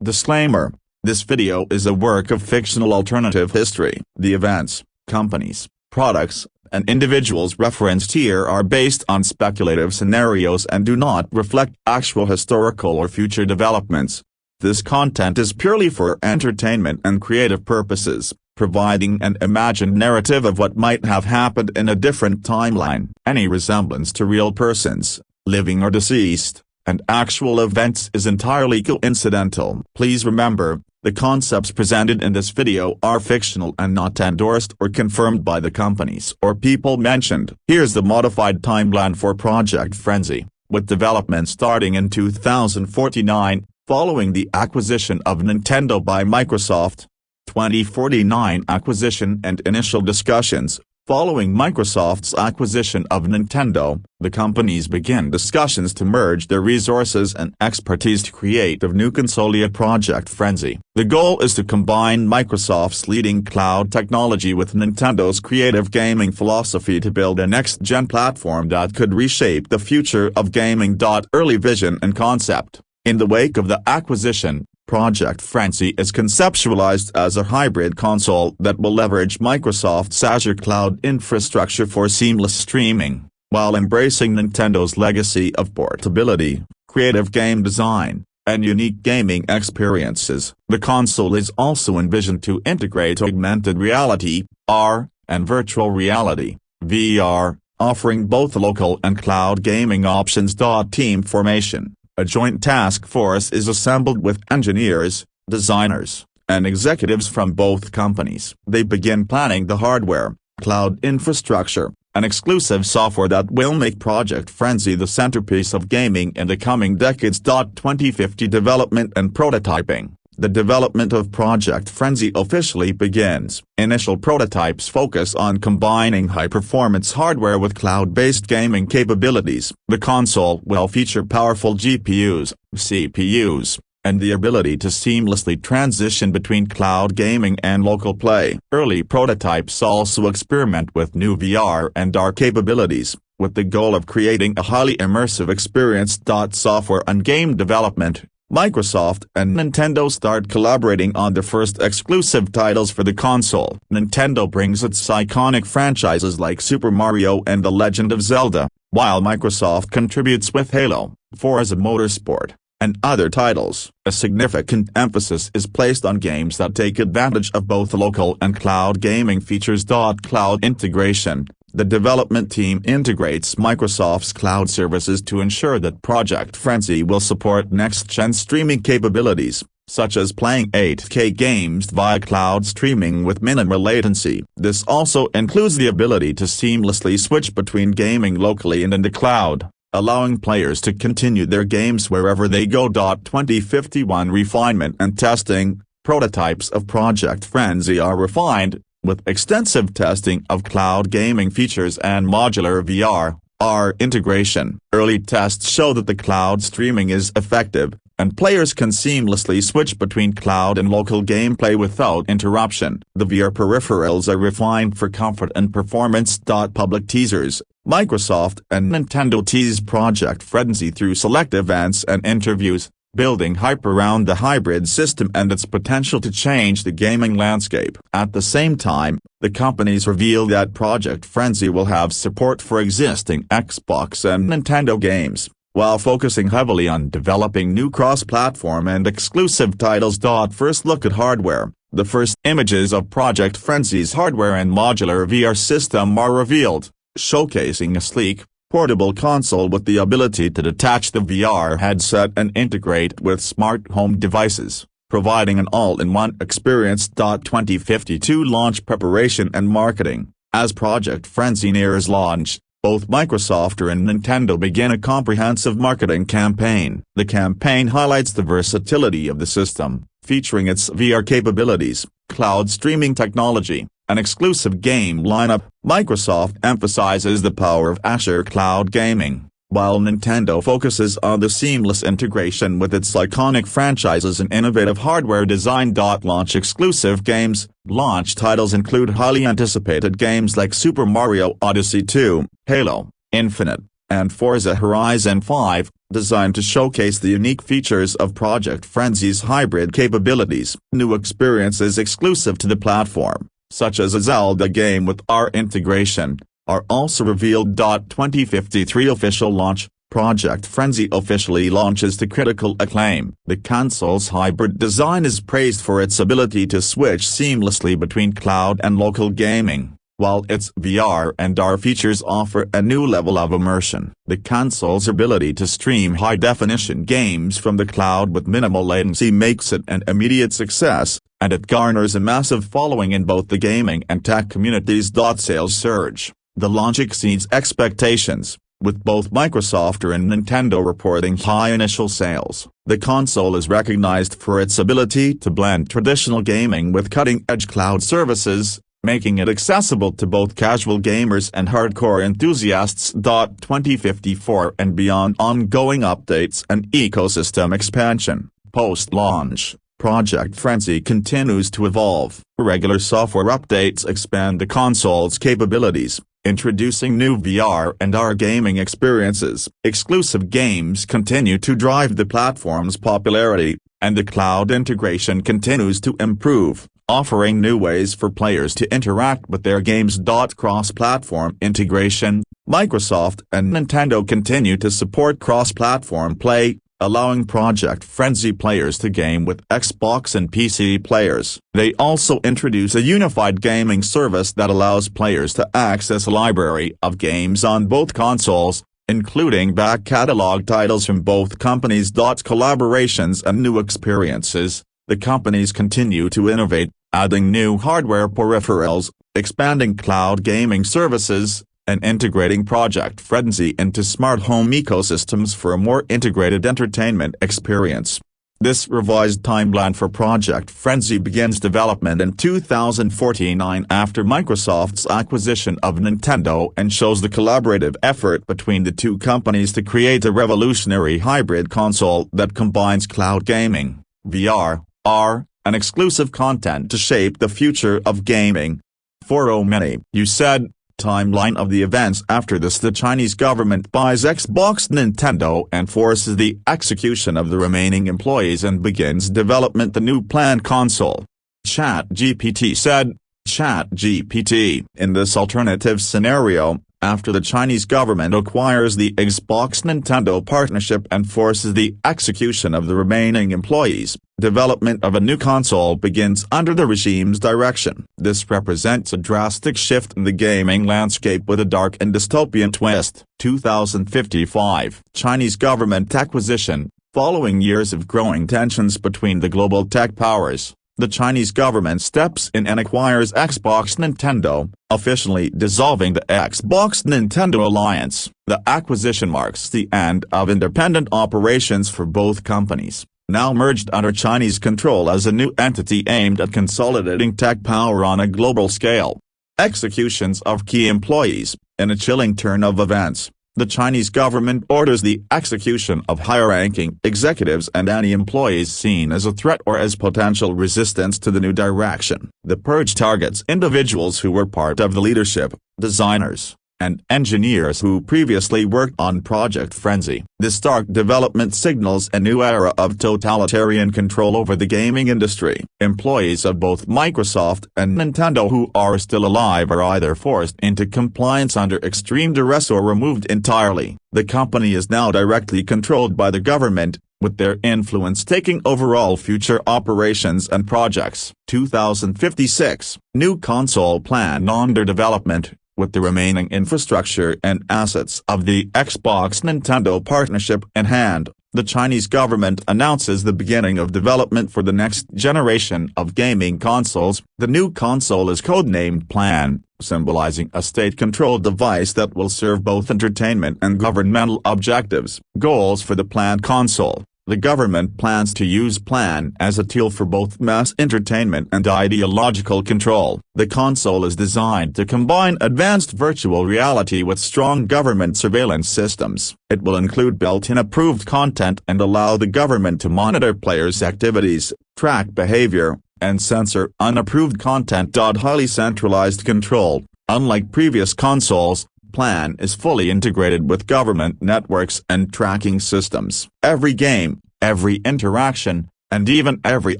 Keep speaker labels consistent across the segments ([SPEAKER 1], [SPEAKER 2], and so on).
[SPEAKER 1] Disclaimer: this video is a work of fictional alternative history. The events, companies, products, and individuals referenced here are based on speculative scenarios and do not reflect actual historical or future developments. This content is purely for entertainment and creative purposes, providing an imagined narrative of what might have happened in a different timeline. Any resemblance to real persons, living or deceased, and actual events is entirely coincidental. Please remember, the concepts presented in this video are fictional and not endorsed or confirmed by the companies or people mentioned. Here's the modified timeline for Project Frenzy, with development starting in 2049, following the acquisition of Nintendo by Microsoft. 2049 acquisition and initial discussions. Following Microsoft's acquisition of Nintendo, the companies begin discussions to merge their resources and expertise to create a new console Project Frenzy. The goal is to combine Microsoft's leading cloud technology with Nintendo's creative gaming philosophy to build a next-gen platform that could reshape the future of gaming. Early vision and concept. In the wake of the acquisition, Project Frenzy is conceptualized as a hybrid console that will leverage Microsoft's Azure cloud infrastructure for seamless streaming, while embracing Nintendo's legacy of portability, creative game design, and unique gaming experiences. The console is also envisioned to integrate augmented reality, AR, and virtual reality, VR, offering both local and cloud gaming options. Team formation. A joint task force is assembled with engineers, designers, and executives from both companies. They begin planning the hardware, cloud infrastructure, and exclusive software that will make Project Frenzy the centerpiece of gaming in the coming decades. 2050 development and prototyping. The development of Project Frenzy officially begins. Initial prototypes focus on combining high-performance hardware with cloud-based gaming capabilities. The console will feature powerful GPUs, CPUs, and the ability to seamlessly transition between cloud gaming and local play. Early prototypes also experiment with new VR and AR capabilities, with the goal of creating a highly immersive experience. Software and game development. Microsoft and Nintendo start collaborating on the first exclusive titles for the console. Nintendo brings its iconic franchises like Super Mario and The Legend of Zelda, while Microsoft contributes with Halo, Forza Motorsport, and other titles. A significant emphasis is placed on games that take advantage of both local and cloud gaming features. Cloud integration. The development team integrates Microsoft's cloud services to ensure that Project Frenzy will support next-gen streaming capabilities, such as playing 8K games via cloud streaming with minimal latency. This also includes the ability to seamlessly switch between gaming locally and in the cloud, allowing players to continue their games wherever they go. 2051 refinement and testing. Prototypes of Project Frenzy are refined, with extensive testing of cloud gaming features and modular VR/AR integration. Early tests show that the cloud streaming is effective, and players can seamlessly switch between cloud and local gameplay without interruption. The VR peripherals are refined for comfort and performance. Public teasers. Microsoft and Nintendo tease Project Frenzy through select events and interviews, building hype around the hybrid system and its potential to change the gaming landscape. At the same time, the companies reveal that Project Frenzy will have support for existing Xbox and Nintendo games, while focusing heavily on developing new cross-platform and exclusive titles. First look at hardware. The first images of Project Frenzy's hardware and modular VR system are revealed, showcasing a sleek, portable console with the ability to detach the VR headset and integrate with smart home devices, providing an all-in-one experience. 2052 launch preparation and marketing. As Project Frenzy nears launch, both Microsoft and Nintendo begin a comprehensive marketing campaign. The campaign highlights the versatility of the system, featuring its VR capabilities, cloud streaming technology, an exclusive game lineup. Microsoft emphasizes the power of Azure cloud gaming, while Nintendo focuses on the seamless integration with its iconic franchises and innovative hardware design. Launch exclusive games. Launch titles include highly anticipated games like Super Mario Odyssey 2, Halo Infinite, and Forza Horizon 5. Designed to showcase the unique features of Project Frenzy's hybrid capabilities, new experiences exclusive to the platform, such as a Zelda game with AR integration, are also revealed. 2053 official launch. Project Frenzy officially launches to critical acclaim. The console's hybrid design is praised for its ability to switch seamlessly between cloud and local gaming, while its VR and AR features offer a new level of immersion. The console's ability to stream high-definition games from the cloud with minimal latency makes it an immediate success, and it garners a massive following in both the gaming and tech communities. Sales surge. The launch exceeds expectations, with both Microsoft and Nintendo reporting high initial sales. The console is recognized for its ability to blend traditional gaming with cutting-edge cloud services, making it accessible to both casual gamers and hardcore enthusiasts. 2054 and beyond. Ongoing updates and ecosystem expansion. Post-launch, Project Frenzy continues to evolve. Regular software updates expand the console's capabilities, introducing new VR and AR gaming experiences. Exclusive games continue to drive the platform's popularity, and the cloud integration continues to improve, offering new ways for players to interact with their games. Cross-platform integration. Microsoft and Nintendo continue to support cross-platform play, allowing Project Frenzy players to game with Xbox and PC players. They also introduce a unified gaming service that allows players to access a library of games on both consoles, including back-catalog titles from both companies. Collaborations and new experiences. The companies continue to innovate, adding new hardware peripherals, expanding cloud gaming services, and integrating Project Frenzy into smart home ecosystems for a more integrated entertainment experience. This revised timeline for Project Frenzy begins development in 2049 after Microsoft's acquisition of Nintendo and shows the collaborative effort between the two companies to create a revolutionary hybrid console that combines cloud gaming, VR, AR, and exclusive content to shape the future of gaming. For Omni, you said, timeline of the events. After this, the Chinese government buys Xbox Nintendo and forces the execution of the remaining employees and begins development the new planned console. ChatGPT said. ChatGPT. In this alternative scenario, after the Chinese government acquires the Xbox Nintendo partnership and forces the execution of the remaining employees, development of a new console begins under the regime's direction. This represents a drastic shift in the gaming landscape with a dark and dystopian twist. 2055. Chinese government acquisition. Following years of growing tensions between the global tech powers, the Chinese government steps in and acquires Xbox Nintendo, officially dissolving the Xbox Nintendo alliance. The acquisition marks the end of independent operations for both companies, now merged under Chinese control as a new entity aimed at consolidating tech power on a global scale. Executions of key employees. In a chilling turn of events, the Chinese government orders the execution of higher-ranking executives and any employees seen as a threat or as potential resistance to the new direction. The purge targets individuals who were part of the leadership, designers, and engineers who previously worked on Project Frenzy. This stark development signals a new era of totalitarian control over the gaming industry. Employees of both Microsoft and Nintendo who are still alive are either forced into compliance under extreme duress or removed entirely. The company is now directly controlled by the government, with their influence taking over all future operations and projects. 2056. New console plan under development. With the remaining infrastructure and assets of the Xbox Nintendo partnership in hand, the Chinese government announces the beginning of development for the next generation of gaming consoles. The new console is codenamed Plan, symbolizing a state-controlled device that will serve both entertainment and governmental objectives. Goals for the planned console. The government plans to use Plan as a tool for both mass entertainment and ideological control. The console is designed to combine advanced virtual reality with strong government surveillance systems. It will include built-in approved content and allow the government to monitor players' activities, track behavior, and censor unapproved content. Highly centralized control. Unlike previous consoles, plan is fully integrated with government networks and tracking systems. Every game, every interaction, and even every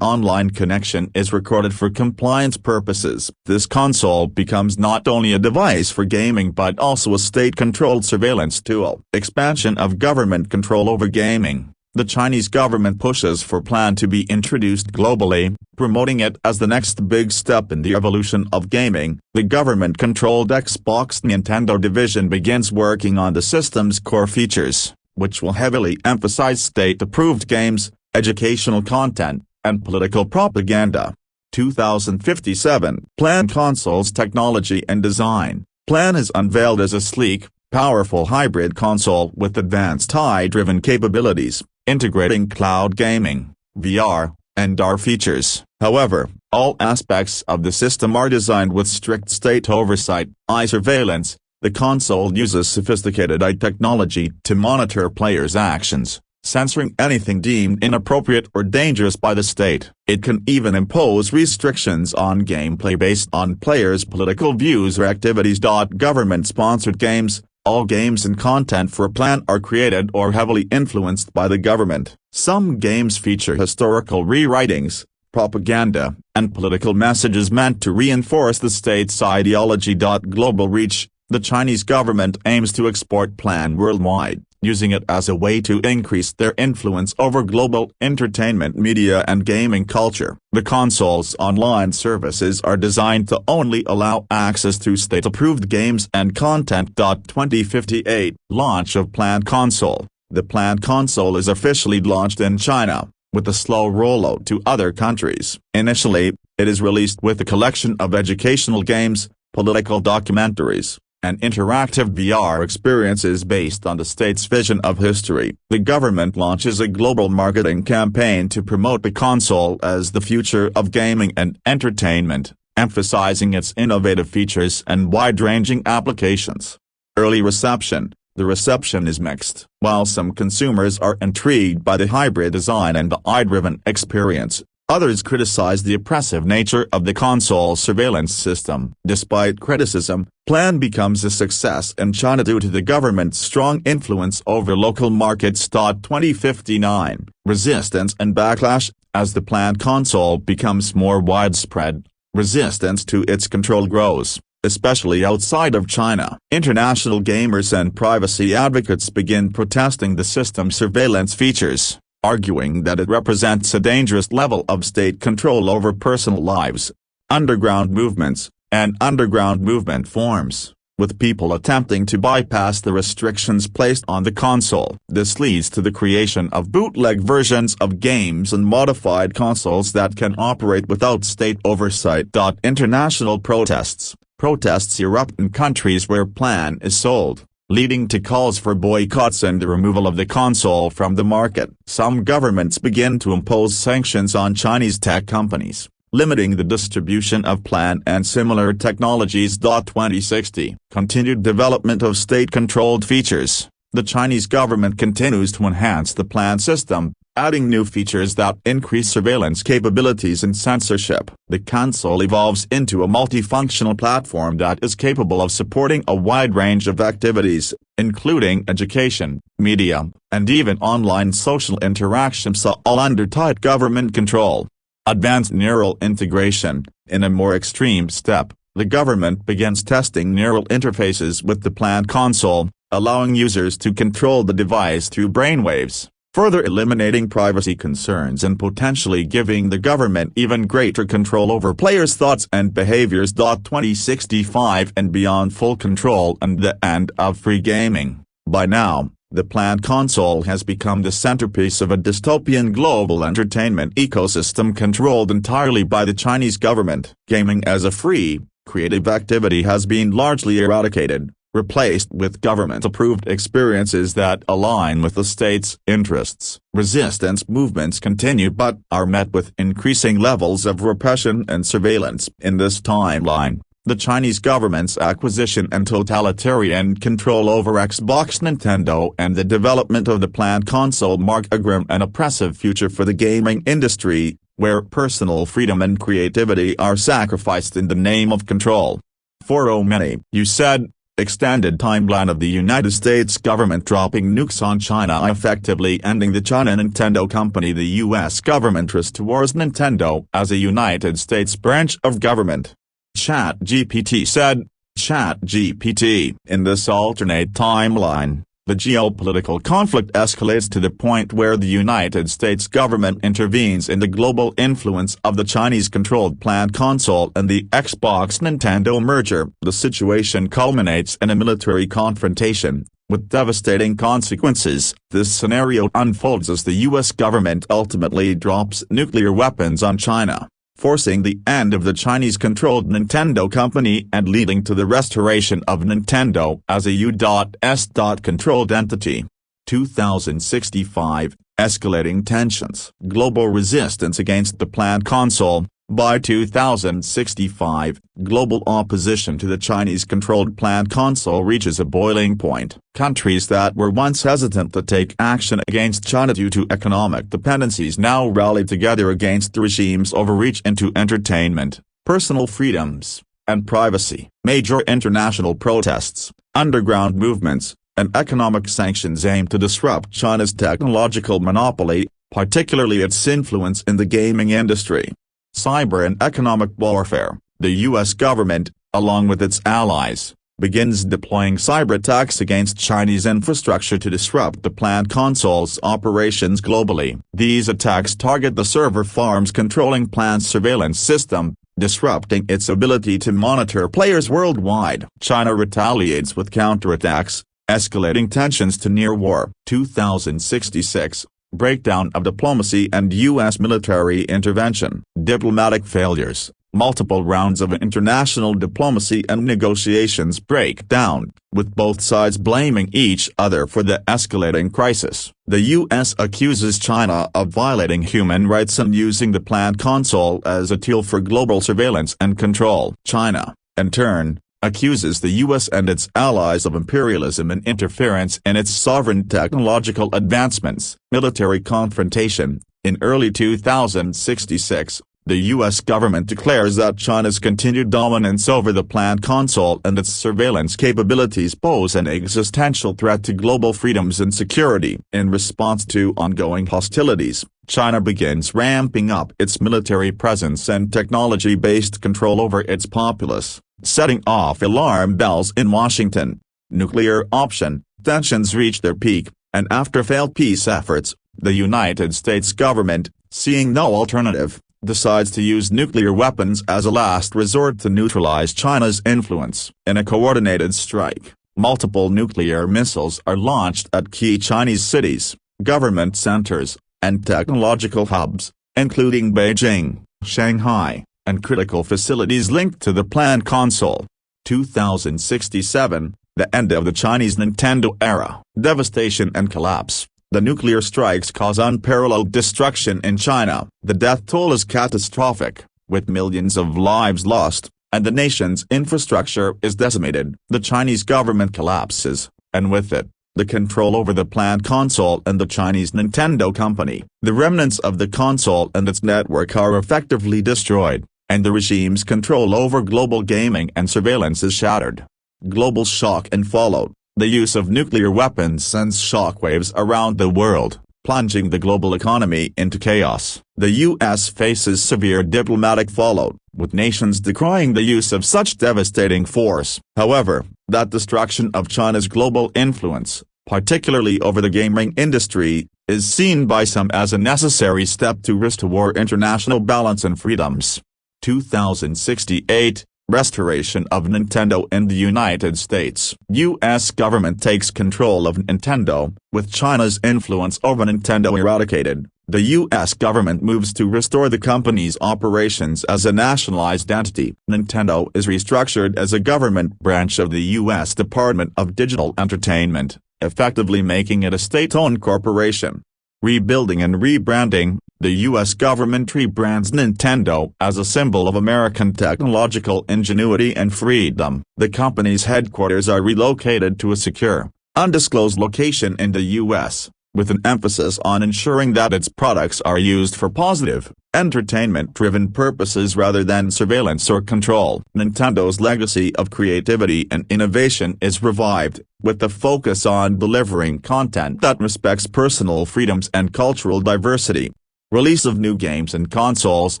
[SPEAKER 1] online connection is recorded for compliance purposes. This console becomes not only a device for gaming but also a state-controlled surveillance tool. Expansion of government control over gaming. The Chinese government pushes for Plan to be introduced globally, promoting it as the next big step in the evolution of gaming. The government-controlled Xbox Nintendo division begins working on the system's core features, which will heavily emphasize state-approved games, educational content, and political propaganda. 2057 Plan Consoles Technology and Design. Plan is unveiled as a sleek, powerful hybrid console with advanced AI-driven capabilities, integrating cloud gaming, VR, and AR features. However, all aspects of the system are designed with strict state oversight, eye surveillance. The console uses sophisticated AI technology to monitor players' actions, censoring anything deemed inappropriate or dangerous by the state. It can even impose restrictions on gameplay based on players' political views or activities. Government-sponsored games. All games and content for Plan are created or heavily influenced by the government. Some games feature historical rewritings, propaganda, and political messages meant to reinforce the state's ideology. Global reach. The Chinese government aims to export Plan worldwide, using it as a way to increase their influence over global entertainment media and gaming culture. The console's online services are designed to only allow access to state-approved games and content. 2058 Launch of Plan Console. The Plan Console is officially launched in China, with a slow rollout to other countries. Initially, it is released with a collection of educational games, political documentaries, and interactive VR experiences based on the state's vision of history. The government launches a global marketing campaign to promote the console as the future of gaming and entertainment, emphasizing its innovative features and wide-ranging applications. Early reception. The reception is mixed. While some consumers are intrigued by the hybrid design and the AI-driven experience, others criticize the oppressive nature of the console surveillance system. Despite criticism, Plan becomes a success in China due to the government's strong influence over local markets. 2059 Resistance and backlash. As the Plan console becomes more widespread, resistance to its control grows, especially outside of China. International gamers and privacy advocates begin protesting the system's surveillance features, arguing that it represents a dangerous level of state control over personal lives. Underground movements. An underground movement forms, with people attempting to bypass the restrictions placed on the console. This leads to the creation of bootleg versions of games and modified consoles that can operate without state oversight. International protests. Protests erupt in countries where Plan is sold, leading to calls for boycotts and the removal of the console from the market. Some governments begin to impose sanctions on Chinese tech companies, limiting the distribution of Plan and similar technologies. 2060 Continued development of state-controlled features. The Chinese government continues to enhance the Plan system, adding new features that increase surveillance capabilities and censorship. The console evolves into a multifunctional platform that is capable of supporting a wide range of activities, including education, media, and even online social interactions, all under tight government control. Advanced neural integration. In a more extreme step, the government begins testing neural interfaces with the Plan console, allowing users to control the device through brainwaves, further eliminating privacy concerns and potentially giving the government even greater control over players' thoughts and behaviors. 2065 and beyond. Full control and the end of free gaming. By now, the Plan console has become the centerpiece of a dystopian global entertainment ecosystem controlled entirely by the Chinese government. Gaming as a free, creative activity has been largely eradicated, replaced with government-approved experiences that align with the state's interests. Resistance movements continue but are met with increasing levels of repression and surveillance. In this timeline, the Chinese government's acquisition and totalitarian control over Xbox Nintendo and the development of the Plan console mark a grim and oppressive future for the gaming industry, where personal freedom and creativity are sacrificed in the name of control. For oh many, you said, extended timeline of the United States government dropping nukes on China effectively ending the China Nintendo company. The U.S. government restores Nintendo as a United States branch of government. ChatGPT said. ChatGPT. In this alternate timeline, the geopolitical conflict escalates to the point where the United States government intervenes in the global influence of the Chinese-controlled planned console and the Xbox-Nintendo merger. The situation culminates in a military confrontation, with devastating consequences. This scenario unfolds as the U.S. government ultimately drops nuclear weapons on China, forcing the end of the Chinese-controlled Nintendo company and leading to the restoration of Nintendo as a U.S. controlled entity. 2065, escalating tensions. Global resistance against the planned console. By 2065, global opposition to the Chinese-controlled planned console reaches a boiling point. Countries that were once hesitant to take action against China due to economic dependencies now rally together against the regime's overreach into entertainment, personal freedoms, and privacy. Major international protests, underground movements, and economic sanctions aim to disrupt China's technological monopoly, particularly its influence in the gaming industry. Cyber and economic warfare. The U.S. government, along with its allies, begins deploying cyber attacks against Chinese infrastructure to disrupt the planned console's operations globally. These attacks target the server farms controlling planned surveillance system, disrupting its ability to monitor players worldwide. China retaliates with counterattacks, escalating tensions to near war. 2066. Breakdown of diplomacy and U.S. military intervention. Diplomatic failures. Multiple rounds of international diplomacy and negotiations break down, with both sides blaming each other for the escalating crisis. The U.S. accuses China of violating human rights and using the planned console as a tool for global surveillance and control. China, in turn, accuses the U.S. and its allies of imperialism and interference in its sovereign technological advancements. Military confrontation. In early 2066, the U.S. government declares that China's continued dominance over the planned console and its surveillance capabilities pose an existential threat to global freedoms and security. In response to ongoing hostilities, China begins ramping up its military presence and technology-based control over its populace, setting off alarm bells in Washington. Nuclear option. Tensions reach their peak, and after failed peace efforts, the United States government, seeing no alternative, decides to use nuclear weapons as a last resort to neutralize China's influence. In a coordinated strike, multiple nuclear missiles are launched at key Chinese cities, government centers, and technological hubs, including Beijing, Shanghai, and critical facilities linked to the planned console. 2067, the end of the Chinese Nintendo era. Devastation and collapse. The nuclear strikes cause unparalleled destruction in China. The death toll is catastrophic, with millions of lives lost, and the nation's infrastructure is decimated. The Chinese government collapses, and with it, the control over the planned console and the Chinese Nintendo company. The remnants of the console and its network are effectively destroyed, and the regime's control over global gaming and surveillance is shattered. Global shock and fallout. The use of nuclear weapons sends shockwaves around the world, plunging the global economy into chaos. The U.S. faces severe diplomatic fallout, with nations decrying the use of such devastating force. However, that destruction of China's global influence, particularly over the gaming industry, is seen by some as a necessary step to restore international balance and freedoms. 2068. Restoration of Nintendo in the United States. U.S. government takes control of Nintendo. With China's influence over Nintendo eradicated, the U.S. government moves to restore the company's operations as a nationalized entity. Nintendo is restructured as a government branch of the U.S. Department of Digital Entertainment, effectively making it a state-owned corporation. Rebuilding and rebranding. The U.S. government rebrands Nintendo as a symbol of American technological ingenuity and freedom. The company's headquarters are relocated to a secure, undisclosed location in the U.S., with an emphasis on ensuring that its products are used for positive, entertainment-driven purposes rather than surveillance or control. Nintendo's legacy of creativity and innovation is revived, with the focus on delivering content that respects personal freedoms and cultural diversity. Release of new games and consoles.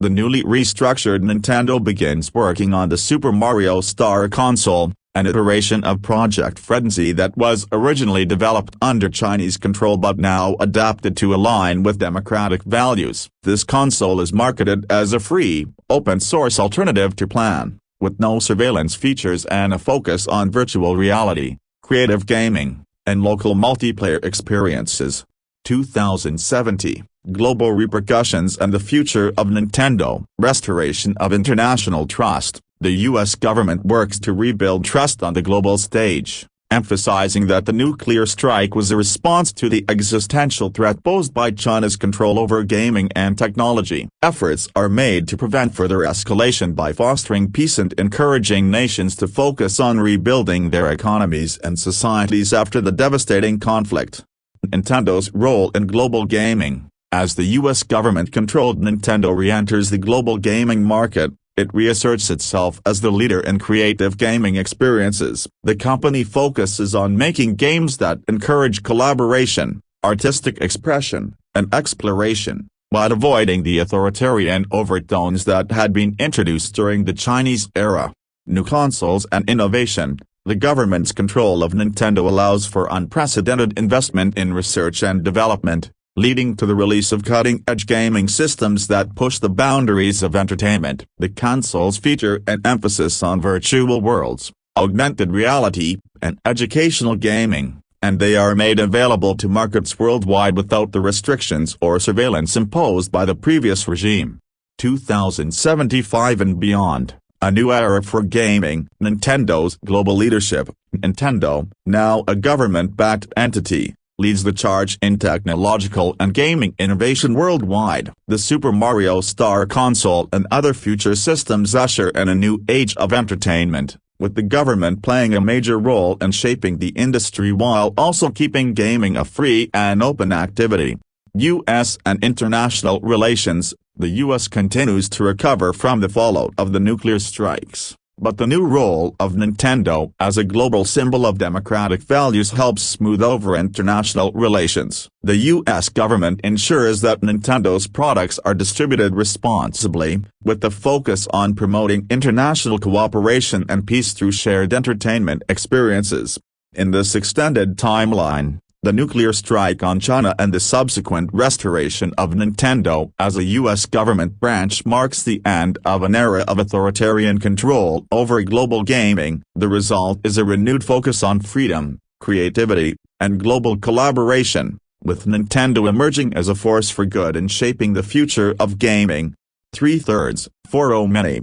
[SPEAKER 1] The newly restructured Nintendo begins working on the Super Mario Star console, an iteration of Project Frenzy that was originally developed under Chinese control but now adapted to align with democratic values. This console is marketed as a free, open-source alternative to Plan, with no surveillance features and a focus on virtual reality, creative gaming, and local multiplayer experiences. 2070, Global Repercussions and the Future of Nintendo. Restoration of international trust. The U.S. government works to rebuild trust on the global stage, emphasizing that the nuclear strike was a response to the existential threat posed by China's control over gaming and technology. Efforts are made to prevent further escalation by fostering peace and encouraging nations to focus on rebuilding their economies and societies after the devastating conflict. Nintendo's role in global gaming. As the U.S. government-controlled Nintendo re-enters the global gaming market, it reasserts itself as the leader in creative gaming experiences. The company focuses on making games that encourage collaboration, artistic expression, and exploration, while avoiding the authoritarian overtones that had been introduced during the Chinese era. New consoles and innovation. The government's control of Nintendo allows for unprecedented investment in research and development, leading to the release of cutting-edge gaming systems that push the boundaries of entertainment. The consoles feature an emphasis on virtual worlds, augmented reality, and educational gaming, and they are made available to markets worldwide without the restrictions or surveillance imposed by the previous regime. 2075 and beyond. A new era for gaming. Nintendo's global leadership. Nintendo, now a government-backed entity, leads the charge in technological and gaming innovation worldwide. The Super Mario Star console and other future systems usher in a new age of entertainment, with the government playing a major role in shaping the industry while also keeping gaming a free and open activity. U.S. and international relations. The U.S. continues to recover from the fallout of the nuclear strikes, but the new role of Nintendo as a global symbol of democratic values helps smooth over international relations. The U.S. government ensures that Nintendo's products are distributed responsibly, with the focus on promoting international cooperation and peace through shared entertainment experiences. In this extended timeline, the nuclear strike on China and the subsequent restoration of Nintendo as a U.S. government branch marks the end of an era of authoritarian control over global gaming. The result is a renewed focus on freedom, creativity, and global collaboration, with Nintendo emerging as a force for good and shaping the future of gaming. 3/3. For many,